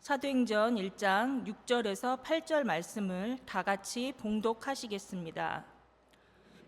사도행전 1장 6절에서 8절 말씀을 다 같이 봉독하시겠습니다.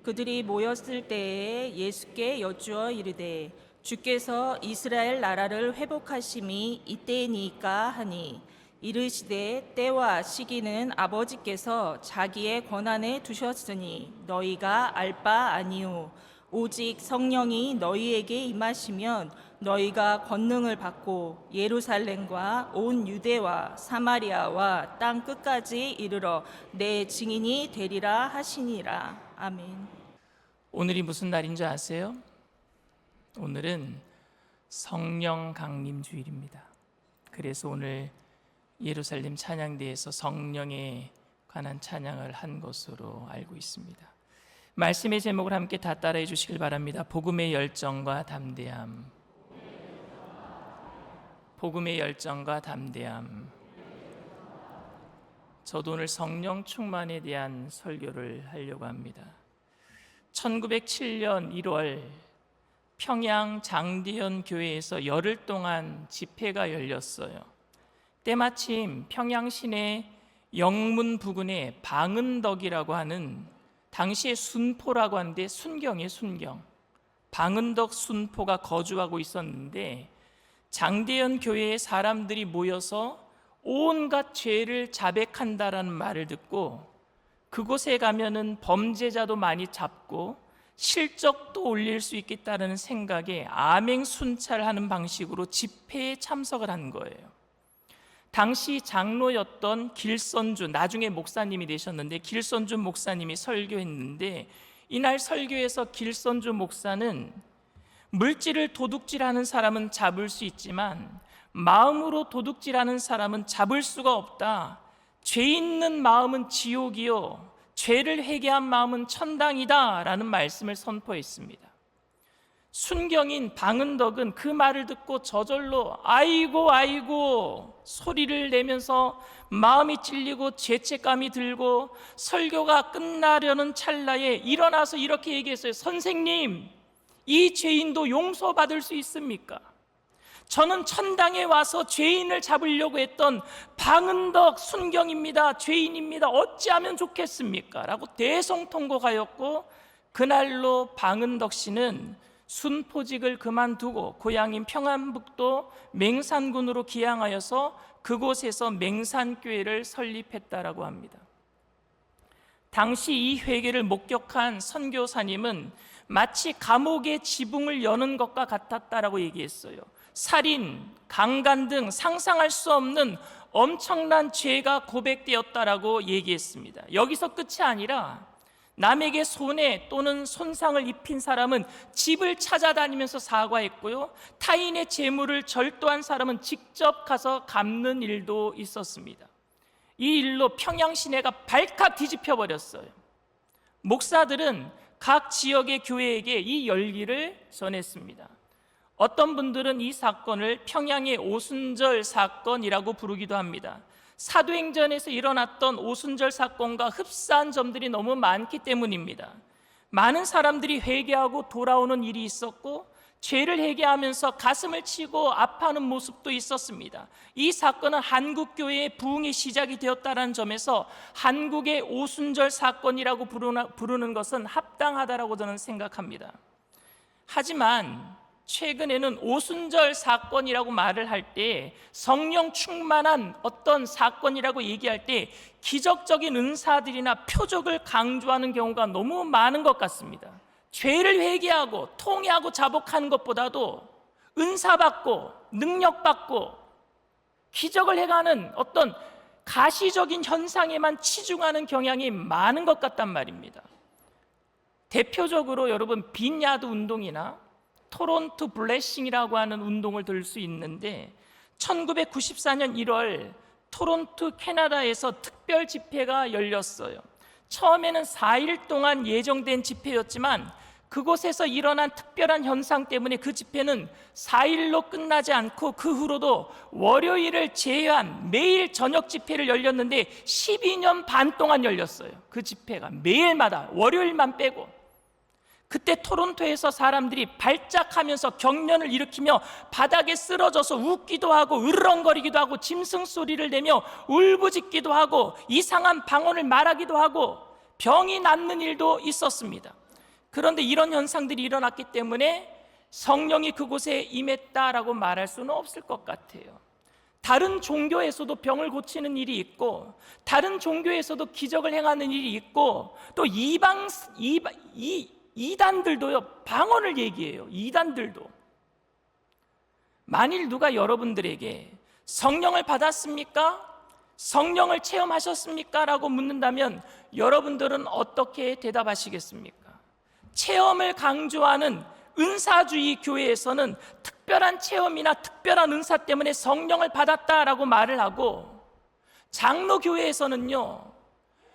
그들이 모였을 때에 예수께 여쭈어 이르되 주께서 이스라엘 나라를 회복하심이 이때이니까 하니 이르시되 때와 시기는 아버지께서 자기의 권한에 두셨으니 너희가 알 바 아니오. 오직 성령이 너희에게 임하시면 너희가 권능을 받고 예루살렘과 온 유대와 사마리아와 땅 끝까지 이르러 내 증인이 되리라 하시니라. 아멘. 오늘이 무슨 날인 줄 아세요? 오늘은 성령 강림 주일입니다. 그래서 오늘 예루살렘 찬양대에서 성령에 관한 찬양을 한 것으로 알고 있습니다. 말씀의 제목을 함께 다 따라해 주시길 바랍니다. 복음의 열정과 담대함. 복음의 열정과 담대함. 저도 오늘 성령 충만에 대한 설교를 하려고 합니다. 1907년 1월 평양 장대현 교회에서 열흘 동안 집회가 열렸어요. 때마침 평양 시내 영문 부근에 방은덕이라고 하는 당시에 순포라고 하는데 순경이에요. 순경. 방은덕 순포가 거주하고 있었는데 장대현 교회에 사람들이 모여서 온갖 죄를 자백한다라는 말을 듣고 그곳에 가면은 범죄자도 많이 잡고 실적도 올릴 수 있겠다는 생각에 암행순찰하는 방식으로 집회에 참석을 한 거예요. 당시 장로였던 길선주, 나중에 목사님이 되셨는데 길선주 목사님이 설교했는데 이날 설교에서 길선주 목사는 물질을 도둑질하는 사람은 잡을 수 있지만 마음으로 도둑질하는 사람은 잡을 수가 없다. 죄 있는 마음은 지옥이요 죄를 회개한 마음은 천당이다 라는 말씀을 선포했습니다. 순경인 방은덕은 그 말을 듣고 저절로 아이고 소리를 내면서 마음이 찔리고 죄책감이 들고 설교가 끝나려는 찰나에 일어나서 이렇게 얘기했어요. 선생님, 이 죄인도 용서받을 수 있습니까? 저는 천당에 와서 죄인을 잡으려고 했던 방은덕 순경입니다. 죄인입니다. 어찌하면 좋겠습니까? 라고 대성통곡하였고 그날로 방은덕 씨는 순포직을 그만두고 고향인 평안북도 맹산군으로 기항하여서 그곳에서 맹산교회를 설립했다라고 합니다. 당시 이 회개를 목격한 선교사님은 마치 감옥의 지붕을 여는 것과 같았다라고 얘기했어요. 살인, 강간 등 상상할 수 없는 엄청난 죄가 고백되었다라고 얘기했습니다. 여기서 끝이 아니라 남에게 손해 또는 손상을 입힌 사람은 집을 찾아다니면서 사과했고요, 타인의 재물을 절도한 사람은 직접 가서 갚는 일도 있었습니다. 이 일로 평양 시내가 발칵 뒤집혀 버렸어요. 목사들은 각 지역의 교회에게 이 열기를 전했습니다. 어떤 분들은 이 사건을 평양의 오순절 사건이라고 부르기도 합니다. 사도행전에서 일어났던 오순절 사건과 흡사한 점들이 너무 많기 때문입니다. 많은 사람들이 회개하고 돌아오는 일이 있었고 죄를 회개하면서 가슴을 치고 아파하는 모습도 있었습니다. 이 사건은 한국교회의 부흥의 시작이 되었다는 점에서 한국의 오순절 사건이라고 부르는 것은 합당하다라고 저는 생각합니다. 하지만 최근에는 오순절 사건이라고 말을 할 때 성령 충만한 어떤 사건이라고 얘기할 때 기적적인 은사들이나 표적을 강조하는 경우가 너무 많은 것 같습니다. 죄를 회개하고 통회하고 자복하는 것보다도 은사받고 능력받고 기적을 해가는 어떤 가시적인 현상에만 치중하는 경향이 많은 것 같단 말입니다. 대표적으로 여러분 빈야드 운동이나 토론토 블레싱이라고 하는 운동을 들 수 있는데 1994년 1월 토론토 캐나다에서 특별 집회가 열렸어요. 처음에는 4일 동안 예정된 집회였지만 그곳에서 일어난 특별한 현상 때문에 그 집회는 4일로 끝나지 않고 그 후로도 월요일을 제외한 매일 저녁 집회를 열렸는데 12년 반 동안 열렸어요. 그 집회가 매일마다 월요일만 빼고. 그때 토론토에서 사람들이 발작하면서 경련을 일으키며 바닥에 쓰러져서 웃기도 하고 으르렁거리기도 하고 짐승 소리를 내며 울부짖기도 하고 이상한 방언을 말하기도 하고 병이 낫는 일도 있었습니다. 그런데 이런 현상들이 일어났기 때문에 성령이 그곳에 임했다라고 말할 수는 없을 것 같아요. 다른 종교에서도 병을 고치는 일이 있고, 다른 종교에서도 기적을 행하는 일이 있고, 또 이단들도요 방언을 얘기해요. 이단들도. 만일 누가 여러분들에게 성령을 받았습니까? 성령을 체험하셨습니까? 라고 묻는다면 여러분들은 어떻게 대답하시겠습니까? 체험을 강조하는 은사주의 교회에서는 특별한 체험이나 특별한 은사 때문에 성령을 받았다라고 말을 하고, 장로교회에서는요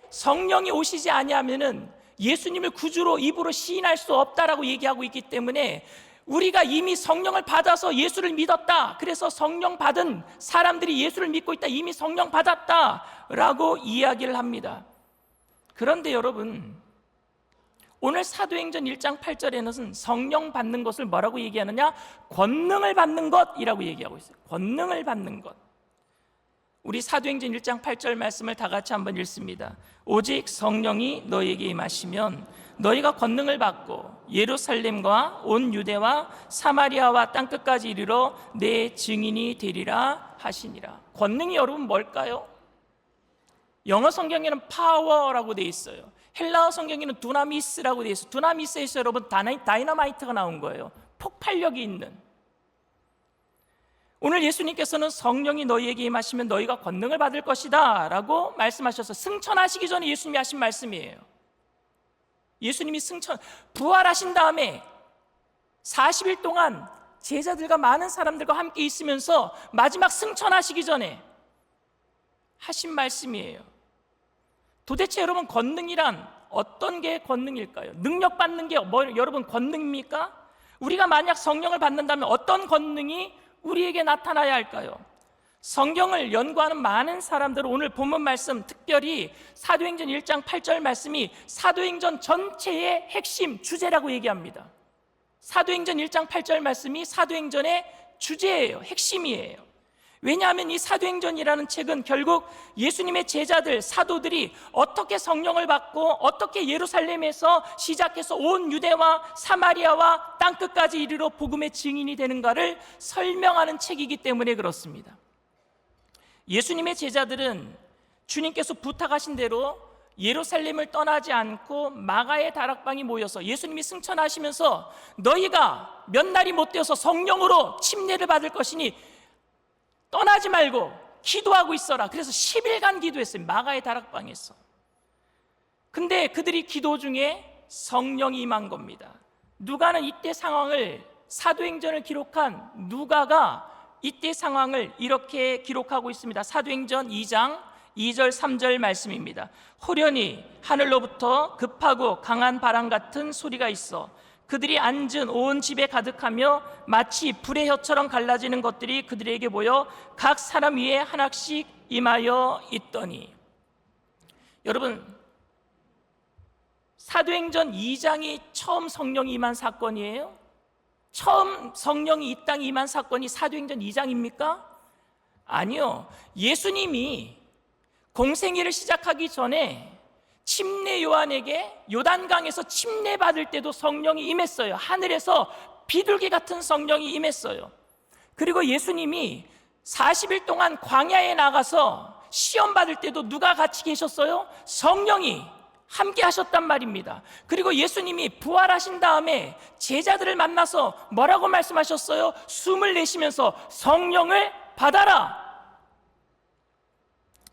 성령이 오시지 아니하면은 예수님을 구주로 입으로 시인할 수 없다라고 얘기하고 있기 때문에 우리가 이미 성령을 받아서 예수를 믿었다, 그래서 성령 받은 사람들이 예수를 믿고 있다, 이미 성령 받았다라고 이야기를 합니다. 그런데 여러분, 오늘 사도행전 1장 8절에는 성령 받는 것을 뭐라고 얘기하느냐? 권능을 받는 것이라고 얘기하고 있어요. 권능을 받는 것. 우리 사도행전 1장 8절 말씀을 다 같이 한번 읽습니다. 오직 성령이 너희에게 임하시면 너희가 권능을 받고 예루살렘과 온 유대와 사마리아와 땅끝까지 이르러 내 증인이 되리라 하시니라. 권능이 여러분 뭘까요? 영어 성경에는 파워라고 돼 있어요. 헬라어 성경에는 두나미스라고 돼 있어요. 두나미스에서 여러분 다이너마이트가 나온 거예요. 폭발력이 있는. 오늘 예수님께서는 성령이 너희에게 임하시면 너희가 권능을 받을 것이다 라고 말씀하셔서 승천하시기 전에 예수님이 하신 말씀이에요. 예수님이 부활하신 다음에 40일 동안 제자들과 많은 사람들과 함께 있으면서 마지막 승천하시기 전에 하신 말씀이에요. 도대체 여러분, 권능이란 어떤 게 권능일까요? 능력 받는 게 여러분 권능입니까? 우리가 만약 성령을 받는다면 어떤 권능이 우리에게 나타나야 할까요? 성경을 연구하는 많은 사람들은 오늘 본문 말씀, 특별히 사도행전 1장 8절 말씀이 사도행전 전체의 핵심 주제라고 얘기합니다. 사도행전 1장 8절 말씀이 사도행전의 주제예요. 핵심이에요. 왜냐하면 이 사도행전이라는 책은 결국 예수님의 제자들, 사도들이 어떻게 성령을 받고 어떻게 예루살렘에서 시작해서 온 유대와 사마리아와 땅끝까지 이르러 복음의 증인이 되는가를 설명하는 책이기 때문에 그렇습니다. 예수님의 제자들은 주님께서 부탁하신 대로 예루살렘을 떠나지 않고 마가의 다락방에 모여서 예수님이 승천하시면서 너희가 몇 날이 못 되어서 성령으로 침례를 받을 것이니 떠나지 말고 기도하고 있어라. 그래서 10일간 기도했어요. 마가의 다락방에서. 근데 그들이 기도 중에 성령이 임한 겁니다. 누가는 이때 상황을, 사도행전을 기록한 누가가 이때 상황을 이렇게 기록하고 있습니다. 사도행전 2장 2절 3절 말씀입니다. 호련히 하늘로부터 급하고 강한 바람 같은 소리가 있어 그들이 앉은 온 집에 가득하며 마치 불의 혀처럼 갈라지는 것들이 그들에게 보여 각 사람 위에 하나씩 임하여 있더니. 여러분, 사도행전 2장이 처음 성령이 임한 사건이에요? 처음 성령이 이 땅에 임한 사건이 사도행전 2장입니까? 아니요. 예수님이 공생애를 시작하기 전에 침례 요한에게 요단강에서 침례 받을 때도 성령이 임했어요. 하늘에서 비둘기 같은 성령이 임했어요. 그리고 예수님이 40일 동안 광야에 나가서 시험 받을 때도 누가 같이 계셨어요? 성령이 함께 하셨단 말입니다. 그리고 예수님이 부활하신 다음에 제자들을 만나서 뭐라고 말씀하셨어요? 숨을 내쉬면서 성령을 받아라.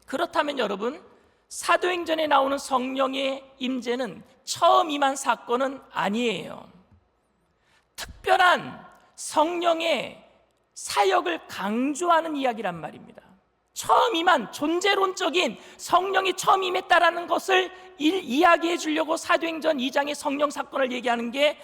그렇다면 여러분, 사도행전에 나오는 성령의 임재는 처음 임한 사건은 아니에요. 특별한 성령의 사역을 강조하는 이야기란 말입니다. 처음 임한 존재론적인 성령이 처음 임했다라는 것을 이야기해 주려고 사도행전 2장의 성령 사건을 얘기하는 게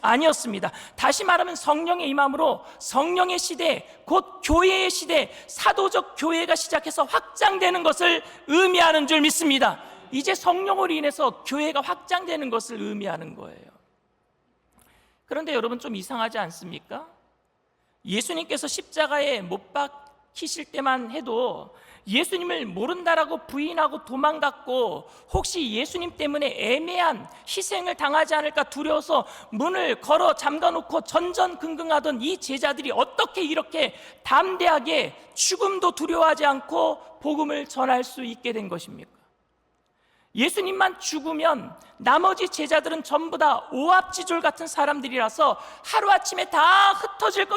아니었습니다. 다시 말하면 성령의 임함으로 성령의 시대, 곧 교회의 시대, 사도적 교회가 시작해서 확장되는 것을 의미하는 줄 믿습니다. 이제 성령으로 인해서 교회가 확장되는 것을 의미하는 거예요. 그런데 여러분 좀 이상하지 않습니까? 예수님께서 십자가에 못 박히실 때만 해도 예수님을 모른다라고 부인하고 도망갔고, 혹시 예수님 때문에 애매한 희생을 당하지 않을까 두려워서 문을 걸어 잠가놓고 전전긍긍하던 이 제자들이 어떻게 이렇게 담대하게 죽음도 두려워하지 않고 복음을 전할 수 있게 된 것입니까? 예수님만 죽으면 나머지 제자들은 전부 다 오합지졸 같은 사람들이라서 하루아침에 다 흩어질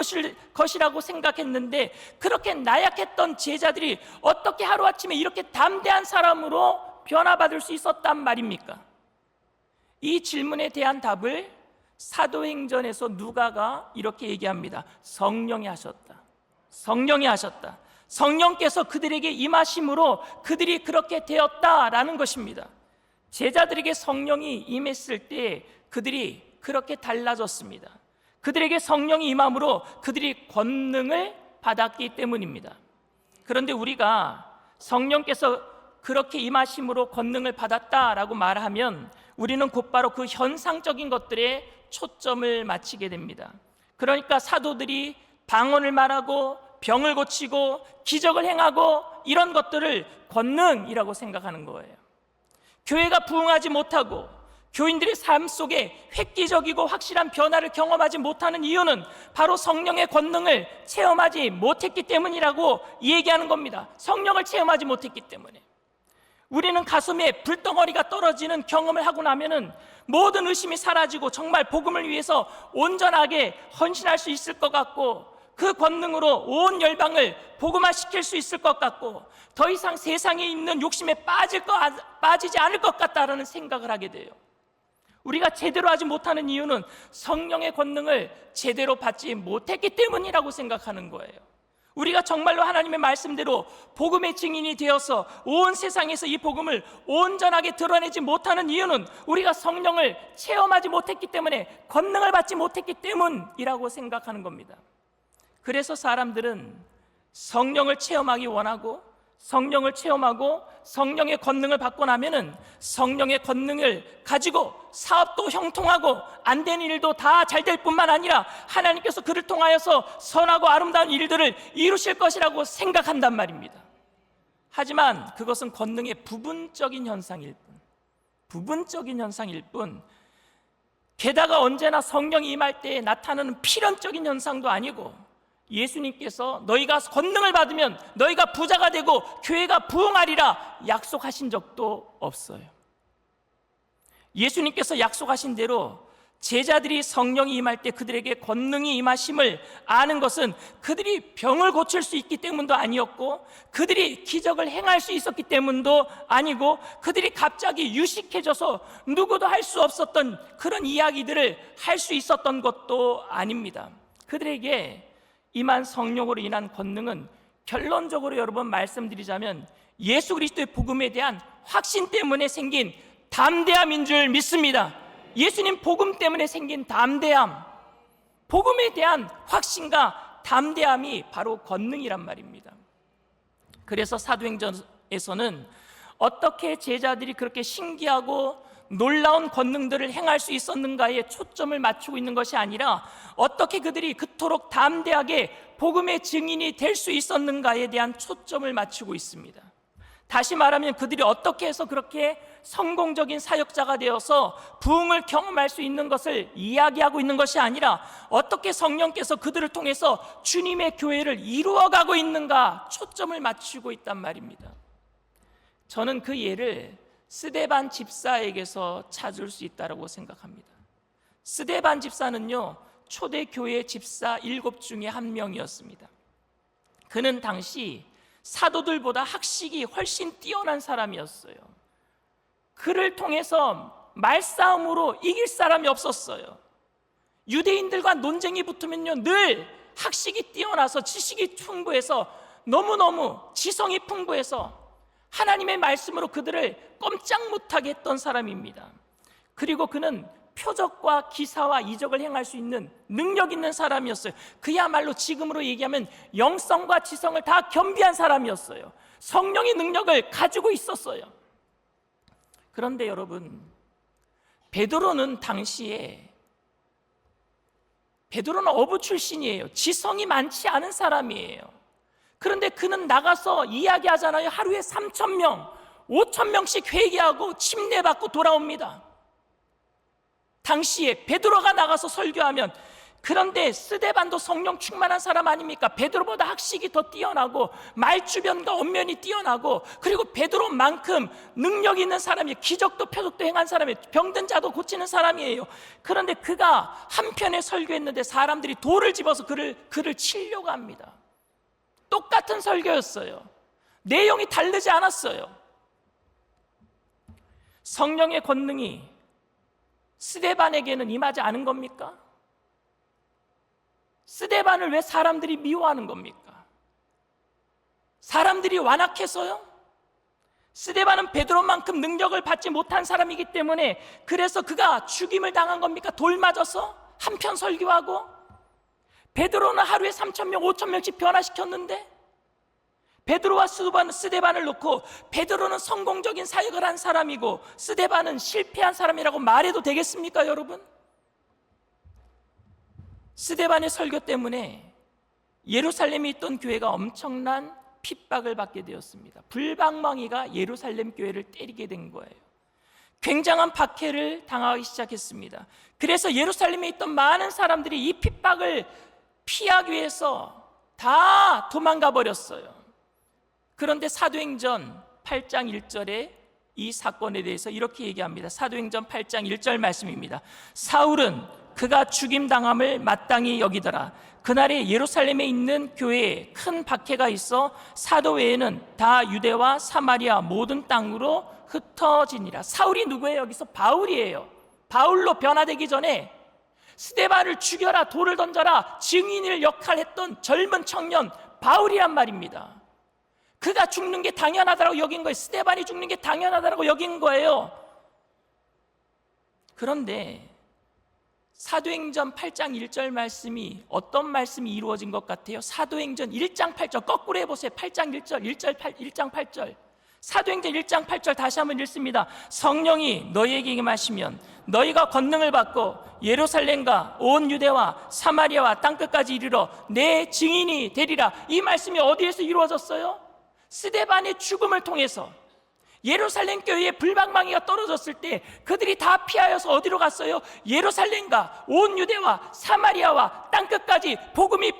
것이라고 생각했는데, 그렇게 나약했던 제자들이 어떻게 하루아침에 이렇게 담대한 사람으로 변화받을 수 있었단 말입니까? 이 질문에 대한 답을 사도행전에서 누가가 이렇게 얘기합니다. 성령이 하셨다. 성령이 하셨다. 성령께서 그들에게 임하심으로 그들이 그렇게 되었다라는 것입니다. 제자들에게 성령이 임했을 때 그들이 그렇게 달라졌습니다. 그들에게 성령이 임함으로 그들이 권능을 받았기 때문입니다. 그런데 우리가 성령께서 그렇게 임하심으로 권능을 받았다라고 말하면 우리는 곧바로 그 현상적인 것들에 초점을 맞추게 됩니다. 그러니까 사도들이 방언을 말하고 병을 고치고 기적을 행하고 이런 것들을 권능이라고 생각하는 거예요. 교회가 부흥하지 못하고 교인들의 삶 속에 획기적이고 확실한 변화를 경험하지 못하는 이유는 바로 성령의 권능을 체험하지 못했기 때문이라고 얘기하는 겁니다. 성령을 체험하지 못했기 때문에. 우리는 가슴에 불덩어리가 떨어지는 경험을 하고 나면은 모든 의심이 사라지고 정말 복음을 위해서 온전하게 헌신할 수 있을 것 같고, 그 권능으로 온 열방을 복음화시킬 수 있을 것 같고, 더 이상 세상에 있는 욕심에 빠지지 않을 것 같다라는 생각을 하게 돼요. 우리가 제대로 하지 못하는 이유는 성령의 권능을 제대로 받지 못했기 때문이라고 생각하는 거예요. 우리가 정말로 하나님의 말씀대로 복음의 증인이 되어서 온 세상에서 이 복음을 온전하게 드러내지 못하는 이유는 우리가 성령을 체험하지 못했기 때문에, 권능을 받지 못했기 때문이라고 생각하는 겁니다. 그래서 사람들은 성령을 체험하기 원하고, 성령을 체험하고 성령의 권능을 받고 나면은 성령의 권능을 가지고 사업도 형통하고 안 되는 일도 다 잘 될 뿐만 아니라 하나님께서 그를 통하여서 선하고 아름다운 일들을 이루실 것이라고 생각한단 말입니다. 하지만 그것은 권능의 부분적인 현상일 뿐, 게다가 언제나 성령이 임할 때 나타나는 필연적인 현상도 아니고, 예수님께서 너희가 권능을 받으면 너희가 부자가 되고 교회가 부흥하리라 약속하신 적도 없어요. 예수님께서 약속하신 대로 제자들이 성령이 임할 때 그들에게 권능이 임하심을 아는 것은 그들이 병을 고칠 수 있기 때문도 아니었고, 그들이 기적을 행할 수 있었기 때문도 아니고, 그들이 갑자기 유식해져서 누구도 할 수 없었던 그런 이야기들을 할 수 있었던 것도 아닙니다. 그들에게 임한 성령으로 인한 권능은 결론적으로 여러분 말씀드리자면 예수 그리스도의 복음에 대한 확신 때문에 생긴 담대함인 줄 믿습니다. 예수님 복음 때문에 생긴 담대함, 복음에 대한 확신과 담대함이 바로 권능이란 말입니다. 그래서 사도행전에서는 어떻게 제자들이 그렇게 신기하고 놀라운 권능들을 행할 수 있었는가에 초점을 맞추고 있는 것이 아니라, 어떻게 그들이 그토록 담대하게 복음의 증인이 될 수 있었는가에 대한 초점을 맞추고 있습니다. 다시 말하면 그들이 어떻게 해서 그렇게 성공적인 사역자가 되어서 부흥을 경험할 수 있는 것을 이야기하고 있는 것이 아니라, 어떻게 성령께서 그들을 통해서 주님의 교회를 이루어가고 있는가 초점을 맞추고 있단 말입니다. 저는 그 예를 스데반 집사에게서 찾을 수 있다고 생각합니다. 스데반 집사는요, 초대교회 집사 7 중에 한 명이었습니다. 그는 당시 사도들보다 학식이 훨씬 뛰어난 사람이었어요. 그를 통해서 말싸움으로 이길 사람이 없었어요. 유대인들과 논쟁이 붙으면요, 늘 학식이 뛰어나서 지식이 풍부해서 너무너무 지성이 풍부해서 하나님의 말씀으로 그들을 꼼짝 못하게 했던 사람입니다. 그리고 그는 표적과 기사와 이적을 행할 수 있는 능력 있는 사람이었어요. 그야말로 지금으로 얘기하면 영성과 지성을 다 겸비한 사람이었어요. 성령의 능력을 가지고 있었어요. 그런데 여러분, 베드로는 당시에 베드로는 어부 출신이에요. 지성이 많지 않은 사람이에요. 그런데 그는 나가서 이야기하잖아요. 하루에 3,000명, 5,000명씩 회개하고 침례받고 돌아옵니다. 당시에 베드로가 나가서 설교하면, 그런데 스데반도 성령 충만한 사람 아닙니까? 베드로보다 학식이 더 뛰어나고 말주변과 언면이 뛰어나고, 그리고 베드로만큼 능력 있는 사람이, 기적도 표적도 행한 사람이, 병든 자도 고치는 사람이에요. 그런데 그가 한편에 설교했는데 사람들이 돌을 집어서 그를 치려고 합니다. 똑같은 설교였어요. 내용이 다르지 않았어요. 성령의 권능이 스데반에게는 임하지 않은 겁니까? 스데반을 왜 사람들이 미워하는 겁니까? 사람들이 완악해서요? 스데반은 베드로만큼 능력을 받지 못한 사람이기 때문에, 그래서 그가 죽임을 당한 겁니까? 돌 맞아서? 한편 설교하고? 베드로는 하루에 3,000명, 5,000명씩 변화시켰는데, 베드로와 스데반을 놓고 베드로는 성공적인 사역을 한 사람이고 스데반은 실패한 사람이라고 말해도 되겠습니까, 여러분? 스데반의 설교 때문에 예루살렘에 있던 교회가 엄청난 핍박을 받게 되었습니다. 불방망이가 예루살렘 교회를 때리게 된 거예요. 굉장한 박해를 당하기 시작했습니다. 그래서 예루살렘에 있던 많은 사람들이 이 핍박을 피하기 위해서 다 도망가 버렸어요. 그런데 사도행전 8장 1절에 이 사건에 대해서 이렇게 얘기합니다. 사도행전 8장 1절 말씀입니다. 사울은 그가 죽임당함을 마땅히 여기더라. 그날에 예루살렘에 있는 교회에 큰 박해가 있어 사도 외에는 다 유대와 사마리아 모든 땅으로 흩어지니라. 사울이 누구예요? 여기서 바울이에요. 바울로 변화되기 전에 스데반을 죽여라, 돌을 던져라, 증인을 역할했던 젊은 청년 바울이란 말입니다. 그가 죽는 게 당연하다고 여긴 거예요. 스데반이 죽는 게 당연하다고 여긴 거예요. 그런데 사도행전 8장 1절 말씀이 어떤 말씀이 이루어진 것 같아요? 사도행전 1장 8절 거꾸로 해보세요. 8장 1절, 1장 8절. 사도행전 1장 8절 다시 한번 읽습니다. 성령이 너희에게 임하시면 너희가 권능을 받고 예루살렘과 온 유대와 사마리아와 땅끝까지 이르러 내 증인이 되리라. 이 말씀이 어디에서 이루어졌어요? 스데반의 죽음을 통해서. 예루살렘 교회에 불방망이가 떨어졌을 때 그들이 다 피하여서 어디로 갔어요? 예루살렘과 온 유대와 사마리아와 땅끝까지 복음이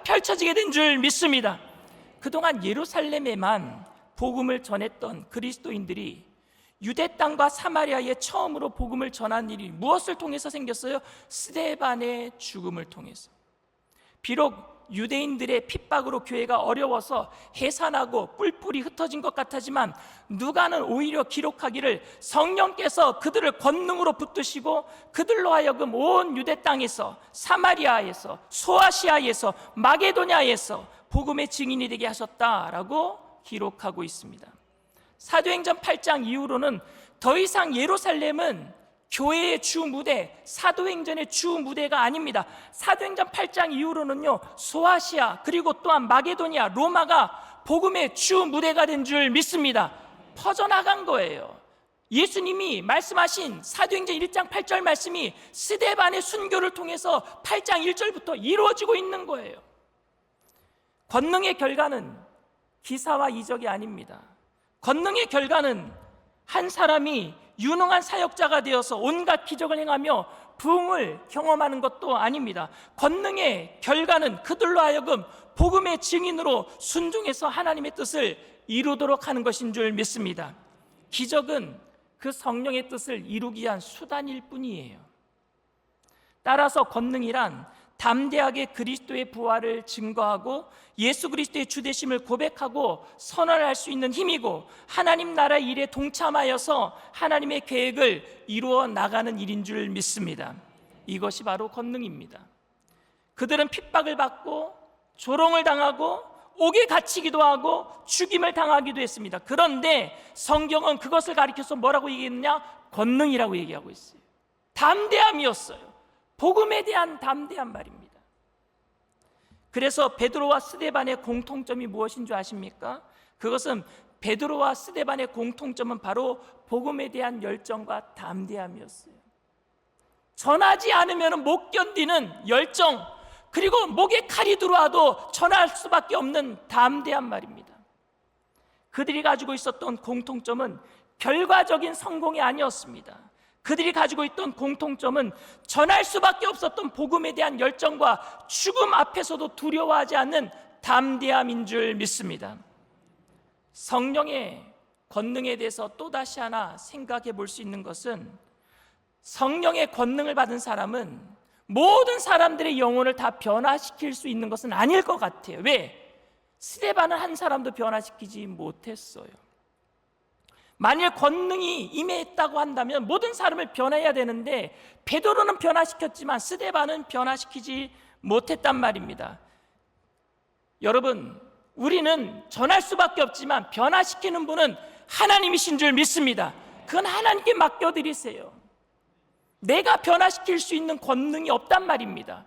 펼쳐지게 된 줄 믿습니다. 그동안 예루살렘에만 복음을 전했던 그리스도인들이 유대 땅과 사마리아에 처음으로 복음을 전한 일이 무엇을 통해서 생겼어요? 스데반의 죽음을 통해서. 비록 유대인들의 핍박으로 교회가 어려워서 해산하고 뿔뿔이 흩어진 것 같았지만 누가는 오히려 기록하기를 성령께서 그들을 권능으로 붙드시고 그들로 하여금 온 유대 땅에서 사마리아에서 소아시아에서 마게도냐에서 복음의 증인이 되게 하셨다라고 기록하고 있습니다. 사도행전 8장 이후로는 더 이상 예루살렘은 교회의 주 무대, 사도행전의 주 무대가 아닙니다. 사도행전 8장 이후로는요, 소아시아 그리고 또한 마게도니아, 로마가 복음의 주 무대가 된 줄 믿습니다. 퍼져나간 거예요. 예수님이 말씀하신 사도행전 1장 8절 말씀이 스데반의 순교를 통해서 8장 1절부터 이루어지고 있는 거예요. 권능의 결과는 기사와 이적이 아닙니다. 권능의 결과는 한 사람이 유능한 사역자가 되어서 온갖 기적을 행하며 부흥을 경험하는 것도 아닙니다. 권능의 결과는 그들로 하여금 복음의 증인으로 순종해서 하나님의 뜻을 이루도록 하는 것인 줄 믿습니다. 기적은 그 성령의 뜻을 이루기 위한 수단일 뿐이에요. 따라서 권능이란 담대하게 그리스도의 부활을 증거하고 예수 그리스도의 주되심을 고백하고 선언할 수 있는 힘이고 하나님 나라 일에 동참하여서 하나님의 계획을 이루어 나가는 일인 줄 믿습니다. 이것이 바로 권능입니다. 그들은 핍박을 받고 조롱을 당하고 옥에 갇히기도 하고 죽임을 당하기도 했습니다. 그런데 성경은 그것을 가리켜서 뭐라고 얘기했느냐? 권능이라고 얘기하고 있어요. 담대함이었어요. 복음에 대한 담대한 말입니다. 그래서 베드로와 스데반의 공통점이 무엇인 줄 아십니까? 그것은 베드로와 스데반의 공통점은 바로 복음에 대한 열정과 담대함이었어요. 전하지 않으면 못 견디는 열정, 그리고 목에 칼이 들어와도 전할 수밖에 없는 담대한 말입니다. 그들이 가지고 있었던 공통점은 결과적인 성공이 아니었습니다. 그들이 가지고 있던 공통점은 전할 수밖에 없었던 복음에 대한 열정과 죽음 앞에서도 두려워하지 않는 담대함인 줄 믿습니다. 성령의 권능에 대해서 또다시 하나 생각해 볼 수 있는 것은, 성령의 권능을 받은 사람은 모든 사람들의 영혼을 다 변화시킬 수 있는 것은 아닐 것 같아요. 왜? 스데반은 한 사람도 변화시키지 못했어요. 만일 권능이 임했다고 한다면 모든 사람을 변화해야 되는데, 베드로는 변화시켰지만 스데반은 변화시키지 못했단 말입니다. 여러분, 우리는 전할 수밖에 없지만 변화시키는 분은 하나님이신 줄 믿습니다. 그건 하나님께 맡겨드리세요. 내가 변화시킬 수 있는 권능이 없단 말입니다.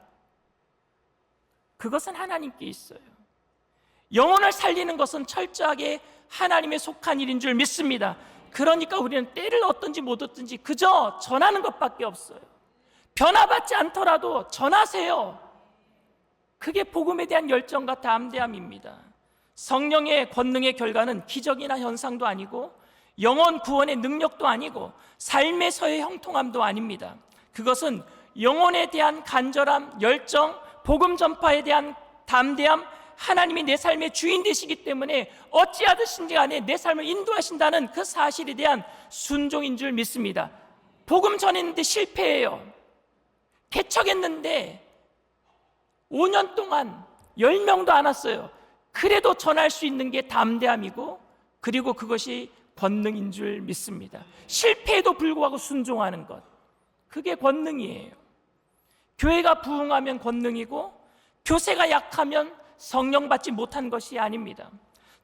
그것은 하나님께 있어요. 영혼을 살리는 것은 철저하게 하나님에 속한 일인 줄 믿습니다. 그러니까 우리는 때를 얻든지 못 얻든지 그저 전하는 것밖에 없어요. 변화받지 않더라도 전하세요. 그게 복음에 대한 열정과 담대함입니다. 성령의 권능의 결과는 기적이나 현상도 아니고 영혼 구원의 능력도 아니고 삶에서의 형통함도 아닙니다. 그것은 영혼에 대한 간절함, 열정, 복음 전파에 대한 담대함, 하나님이 내 삶의 주인 되시기 때문에 어찌하듯이 간에 내 삶을 인도하신다는 그 사실에 대한 순종인 줄 믿습니다. 복음 전했는데 실패해요. 개척했는데 5년 동안 10명도 안 왔어요. 그래도 전할 수 있는 게 담대함이고, 그리고 그것이 권능인 줄 믿습니다. 실패에도 불구하고 순종하는 것, 그게 권능이에요. 교회가 부흥하면 권능이고, 교세가 약하면 성령 받지 못한 것이 아닙니다.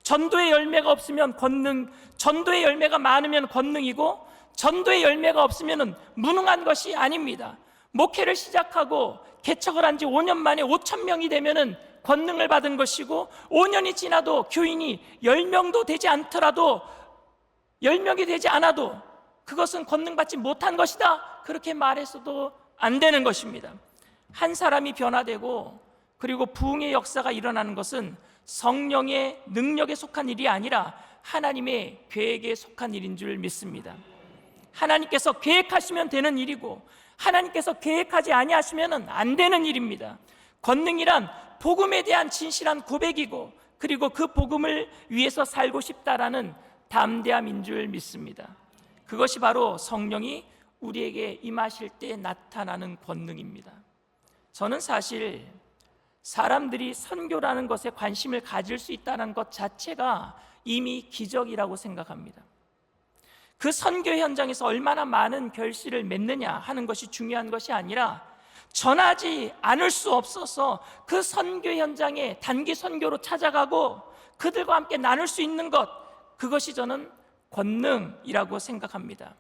전도의 열매가 없으면 권능, 전도의 열매가 많으면 권능이고, 전도의 열매가 없으면 무능한 것이 아닙니다. 목회를 시작하고 개척을 한 지 5년 만에 5,000명이 되면은 권능을 받은 것이고, 5년이 지나도 교인이 10명도 되지 않더라도, 10명이 되지 않아도 그것은 권능 받지 못한 것이다, 그렇게 말해서도 안 되는 것입니다. 한 사람이 변화되고 그리고 부흥의 역사가 일어나는 것은 성령의 능력에 속한 일이 아니라 하나님의 계획에 속한 일인 줄 믿습니다. 하나님께서 계획하시면 되는 일이고, 하나님께서 계획하지 아니하시면 안 되는 일입니다. 권능이란 복음에 대한 진실한 고백이고, 그리고 그 복음을 위해서 살고 싶다라는 담대함인 줄 믿습니다. 그것이 바로 성령이 우리에게 임하실 때 나타나는 권능입니다. 저는 사실 사람들이 선교라는 것에 관심을 가질 수 있다는 것 자체가 이미 기적이라고 생각합니다. 그 선교 현장에서 얼마나 많은 결실을 맺느냐 하는 것이 중요한 것이 아니라, 전하지 않을 수 없어서 그 선교 현장에 단기 선교로 찾아가고 그들과 함께 나눌 수 있는 것, 그것이 저는 권능이라고 생각합니다.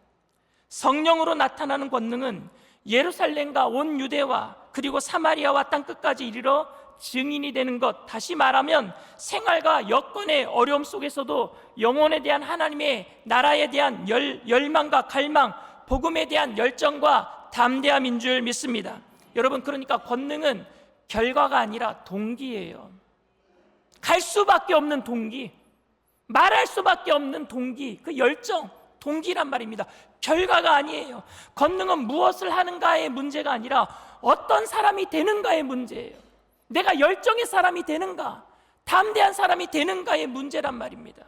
성령으로 나타나는 권능은 예루살렘과 온 유대와 그리고 사마리아와 땅끝까지 이르러 증인이 되는 것, 다시 말하면 생활과 여건의 어려움 속에서도 영혼에 대한 하나님의 나라에 대한 열망과 갈망, 복음에 대한 열정과 담대함인 줄 믿습니다. 여러분, 그러니까 권능은 결과가 아니라 동기예요. 갈 수밖에 없는 동기, 말할 수밖에 없는 동기, 그 열정, 동기란 말입니다. 결과가 아니에요. 권능은 무엇을 하는가의 문제가 아니라 어떤 사람이 되는가의 문제예요. 내가 열정의 사람이 되는가, 담대한 사람이 되는가의 문제란 말입니다.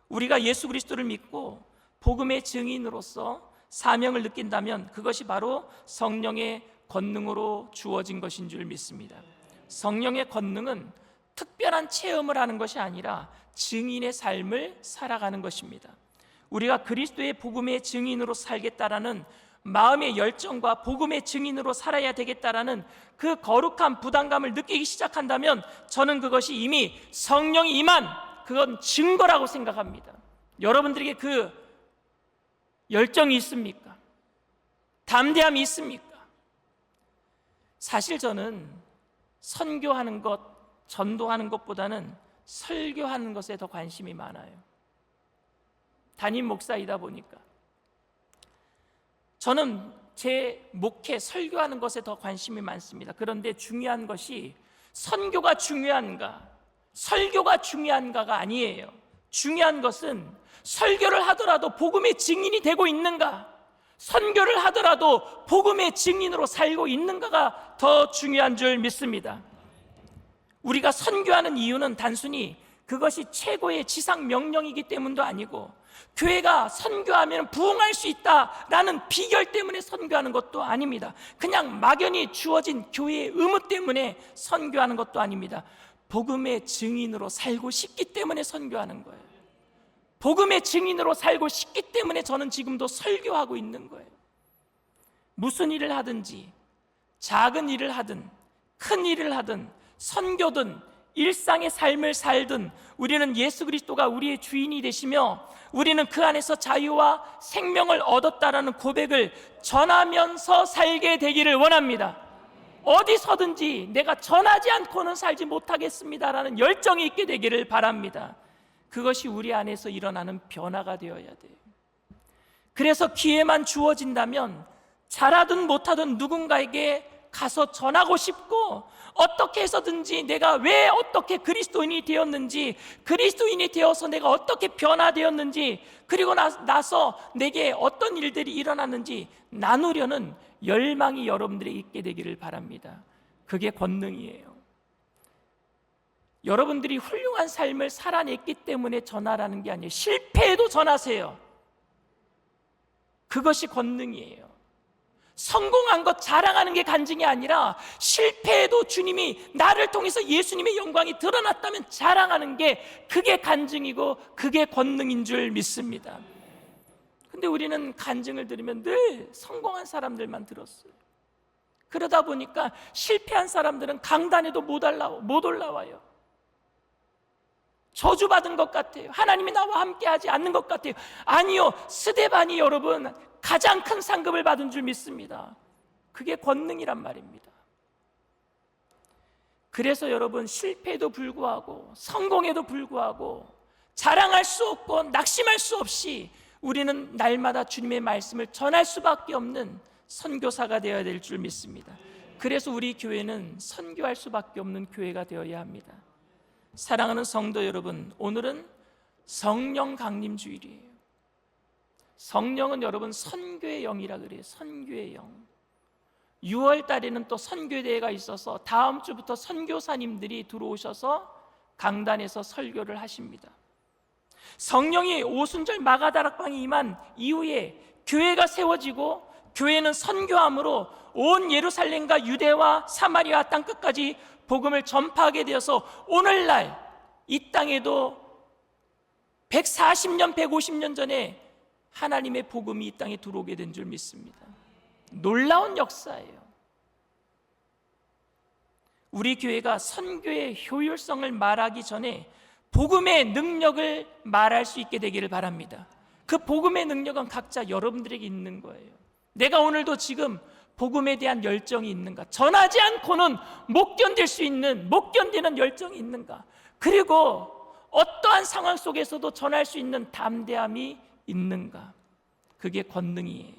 우리가 예수 그리스도를 믿고 복음의 증인으로서 사명을 느낀다면 그것이 바로 성령의 권능으로 주어진 것인 줄 믿습니다. 성령의 권능은 특별한 체험을 하는 것이 아니라 증인의 삶을 살아가는 것입니다. 우리가 그리스도의 복음의 증인으로 살겠다라는 마음의 열정과 복음의 증인으로 살아야 되겠다라는 그 거룩한 부담감을 느끼기 시작한다면, 저는 그것이 이미 성령이 임한 그건 증거라고 생각합니다. 여러분들에게 그 열정이 있습니까? 담대함이 있습니까? 사실 저는 선교하는 것, 전도하는 것보다는 설교하는 것에 더 관심이 많아요. 담임 목사이다 보니까 저는 제 목회, 설교하는 것에 더 관심이 많습니다. 그런데 중요한 것이 선교가 중요한가, 설교가 중요한가가 아니에요. 중요한 것은 설교를 하더라도 복음의 증인이 되고 있는가, 선교를 하더라도 복음의 증인으로 살고 있는가가 더 중요한 줄 믿습니다. 우리가 선교하는 이유는 단순히 그것이 최고의 지상 명령이기 때문도 아니고, 교회가 선교하면 부흥할 수 있다라는 비결 때문에 선교하는 것도 아닙니다. 그냥 막연히 주어진 교회의 의무 때문에 선교하는 것도 아닙니다. 복음의 증인으로 살고 싶기 때문에 선교하는 거예요. 복음의 증인으로 살고 싶기 때문에 저는 지금도 설교하고 있는 거예요. 무슨 일을 하든지, 작은 일을 하든 큰 일을 하든 선교든 일상의 삶을 살든 우리는 예수 그리스도가 우리의 주인이 되시며 우리는 그 안에서 자유와 생명을 얻었다라는 고백을 전하면서 살게 되기를 원합니다. 어디서든지 내가 전하지 않고는 살지 못하겠습니다라는 열정이 있게 되기를 바랍니다. 그것이 우리 안에서 일어나는 변화가 되어야 돼요. 그래서 기회만 주어진다면 잘하든 못하든 누군가에게 가서 전하고 싶고, 어떻게 해서든지 내가 왜 어떻게 그리스도인이 되었는지, 그리스도인이 되어서 내가 어떻게 변화되었는지, 그리고 나서 내게 어떤 일들이 일어났는지 나누려는 열망이 여러분들이 있게 되기를 바랍니다. 그게 권능이에요. 여러분들이 훌륭한 삶을 살아냈기 때문에 전하라는 게 아니에요. 실패해도 전하세요. 그것이 권능이에요. 성공한 것 자랑하는 게 간증이 아니라 실패해도 주님이 나를 통해서 예수님의 영광이 드러났다면 자랑하는 게, 그게 간증이고 그게 권능인 줄 믿습니다. 근데 우리는 간증을 들으면 늘 성공한 사람들만 들었어요. 그러다 보니까 실패한 사람들은 강단에도 못 올라와요. 저주받은 것 같아요. 하나님이 나와 함께 하지 않는 것 같아요. 아니요, 스데반이 여러분 가장 큰 상급을 받은 줄 믿습니다. 그게 권능이란 말입니다. 그래서 여러분, 실패에도 불구하고 성공에도 불구하고 자랑할 수 없고 낙심할 수 없이 우리는 날마다 주님의 말씀을 전할 수밖에 없는 선교사가 되어야 될 줄 믿습니다. 그래서 우리 교회는 선교할 수밖에 없는 교회가 되어야 합니다. 사랑하는 성도 여러분, 오늘은 성령 강림 주일이에요. 성령은 여러분 선교의 영이라 그래요. 선교의 영. 6월 달에는 또 선교대회가 있어서 다음 주부터 선교사님들이 들어오셔서 강단에서 설교를 하십니다. 성령이 오순절 마가다락방에 임한 이후에 교회가 세워지고, 교회는 선교함으로 온 예루살렘과 유대와 사마리아 땅끝까지 복음을 전파하게 되어서 오늘날 이 땅에도 140년, 150년 전에 하나님의 복음이 이 땅에 들어오게 된 줄 믿습니다. 놀라운 역사예요. 우리 교회가 선교의 효율성을 말하기 전에 복음의 능력을 말할 수 있게 되기를 바랍니다. 그 복음의 능력은 각자 여러분들에게 있는 거예요. 내가 오늘도 지금 복음에 대한 열정이 있는가? 전하지 않고는 못 견디는 열정이 있는가? 그리고 어떠한 상황 속에서도 전할 수 있는 담대함이 있는가? 그게 권능이에요.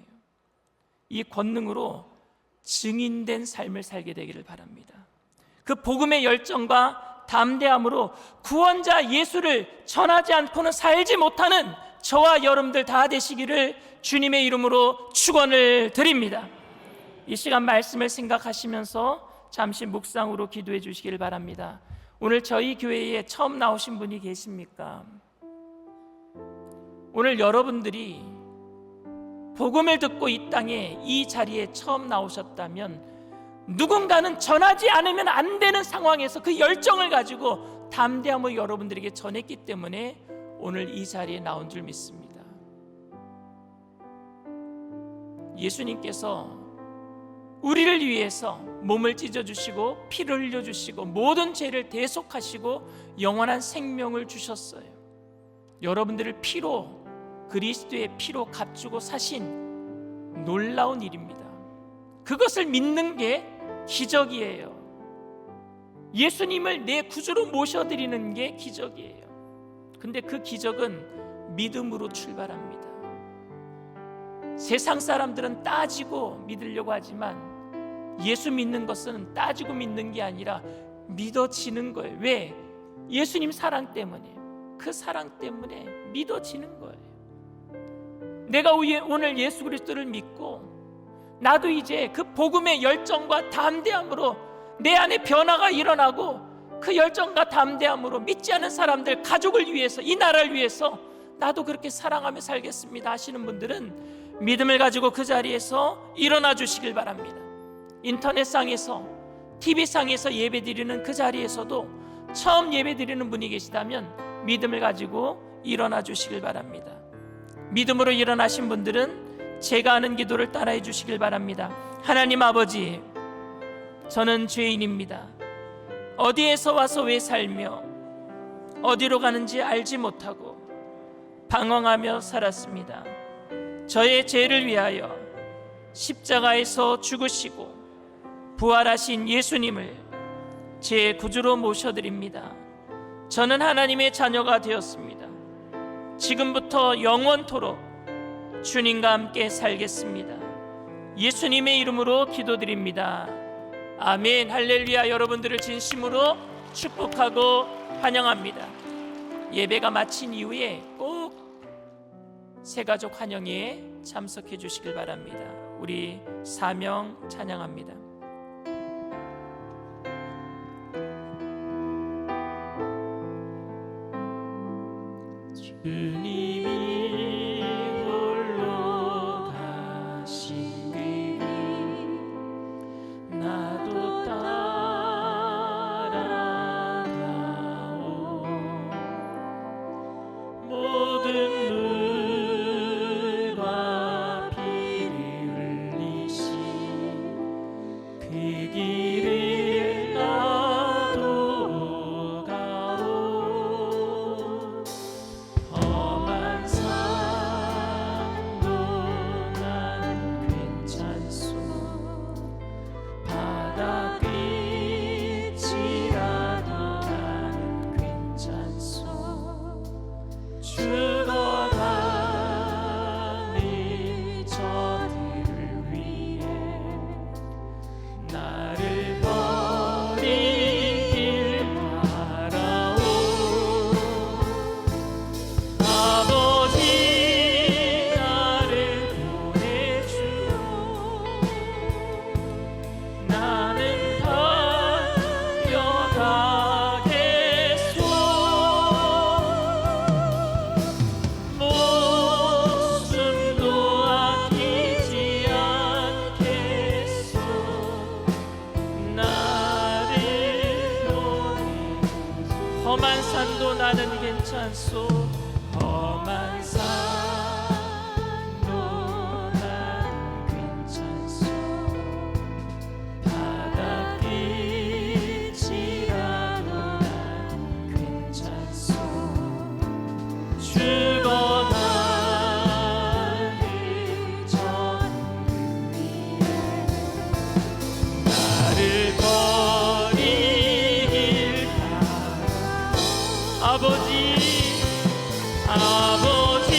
이 권능으로 증인된 삶을 살게 되기를 바랍니다. 그 복음의 열정과 담대함으로 구원자 예수를 전하지 않고는 살지 못하는 저와 여러분들 다 되시기를 주님의 이름으로 축원을 드립니다. 이 시간 말씀을 생각하시면서 잠시 묵상으로 기도해 주시기를 바랍니다. 오늘 저희 교회에 처음 나오신 분이 계십니까? 오늘 여러분들이 복음을 듣고 이 땅에 이 자리에 처음 나오셨다면 누군가는 전하지 않으면 안 되는 상황에서 그 열정을 가지고 담대함으로 여러분들에게 전했기 때문에 오늘 이 자리에 나온 줄 믿습니다. 예수님께서 우리를 위해서 몸을 찢어주시고 피를 흘려주시고 모든 죄를 대속하시고 영원한 생명을 주셨어요. 여러분들을 피로, 그리스도의 피로 값주고 사신 놀라운 일입니다. 그것을 믿는 게 기적이에요. 예수님을 내 구주로 모셔드리는 게 기적이에요. 근데 그 기적은 믿음으로 출발합니다. 세상 사람들은 따지고 믿으려고 하지만 예수 믿는 것은 따지고 믿는 게 아니라 믿어지는 거예요. 왜? 예수님 사랑 때문에, 그 사랑 때문에 믿어지는 거예요. 내가 오늘 예수 그리스도를 믿고 나도 이제 그 복음의 열정과 담대함으로 내 안에 변화가 일어나고 그 열정과 담대함으로 믿지 않은 사람들, 가족을 위해서, 이 나라를 위해서 나도 그렇게 사랑하며 살겠습니다 하시는 분들은 믿음을 가지고 그 자리에서 일어나 주시길 바랍니다. 인터넷상에서, TV상에서 예배드리는 그 자리에서도 처음 예배드리는 분이 계시다면 믿음을 가지고 일어나 주시길 바랍니다. 믿음으로 일어나신 분들은 제가 하는 기도를 따라해 주시길 바랍니다. 하나님 아버지, 저는 죄인입니다. 어디에서 와서 왜 살며 어디로 가는지 알지 못하고 방황하며 살았습니다. 저의 죄를 위하여 십자가에서 죽으시고 부활하신 예수님을 제 구주로 모셔드립니다. 저는 하나님의 자녀가 되었습니다. 지금부터 영원토록 주님과 함께 살겠습니다. 예수님의 이름으로 기도드립니다. 아멘. 할렐루야. 여러분들을 진심으로 축복하고 환영합니다. 예배가 마친 이후에 꼭 새가족 환영회에 참석해 주시길 바랍니다. 우리 사명 찬양합니다. 주님이 홀로 가신 길이 나도 따라가오. 모든 물과 피를 흘리신 그 길을 나도 가오. 험한 산도 나는 괜찮소. 바다 끝이라도 나는 괜찮소. 죽어가는 저들을 위해 나를 버리길 바라오. 아버지 나를 보내주오. 나는 달려가겠소. 목숨도 아끼지 않겠소. 나를 보내주오. 험한 산도 나는 괜찮소. 험한 산도 나는 괜찮소. 바다 끝이라도 나는 괜찮소. 죽어가는 저들 위해 나를 버리길 바라. 아버지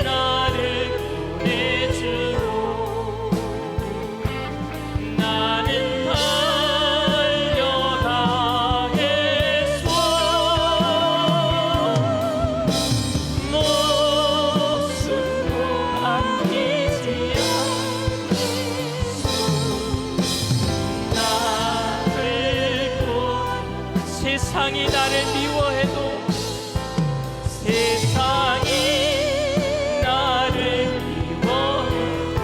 나를 보내주오. 나는 달려가겠소. 목숨도 아끼지 않겠소. 나를 세상이 나를 미워해도, 세상이 나를 미워해도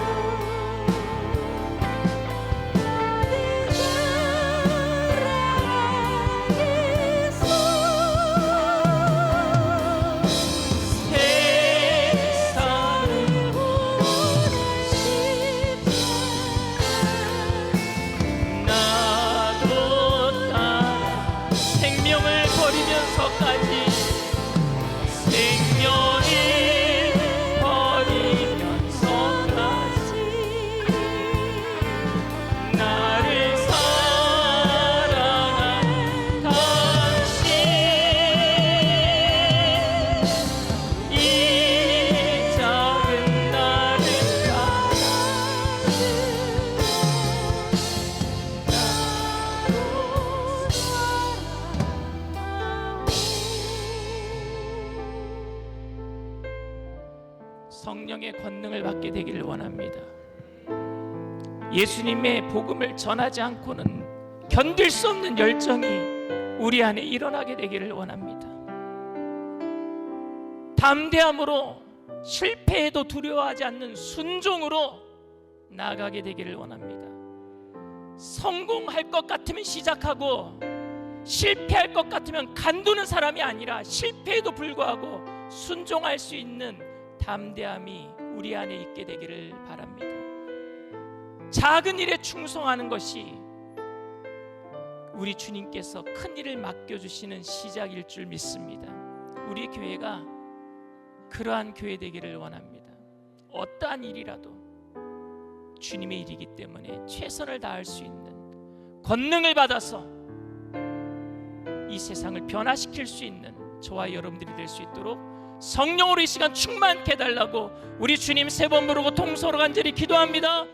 세상을 나도 따라 생명을 버리면서까지 성령의 권능을 받게 되기를 원합니다. 예수님의 복음을 전하지 않고는 견딜 수 없는 열정이 우리 안에 일어나게 되기를 원합니다. 담대함으로, 실패에도 두려워하지 않는 순종으로 나아가게 되기를 원합니다. 성공할 것 같으면 시작하고 실패할 것 같으면 간두는 사람이 아니라 실패에도 불구하고 순종할 수 있는 담대함이 우리 안에 있게 되기를 바랍니다. 작은 일에 충성하는 것이 우리 주님께서 큰 일을 맡겨주시는 시작일 줄 믿습니다. 우리 교회가 그러한 교회 되기를 원합니다. 어떠한 일이라도 주님의 일이기 때문에 최선을 다할 수 있는 권능을 받아서 이 세상을 변화시킬 수 있는 저와 여러분들이 될 수 있도록 성령으로 이 시간 충만케 해달라고 우리 주님 세 번 부르고 통성으로 간절히 기도합니다.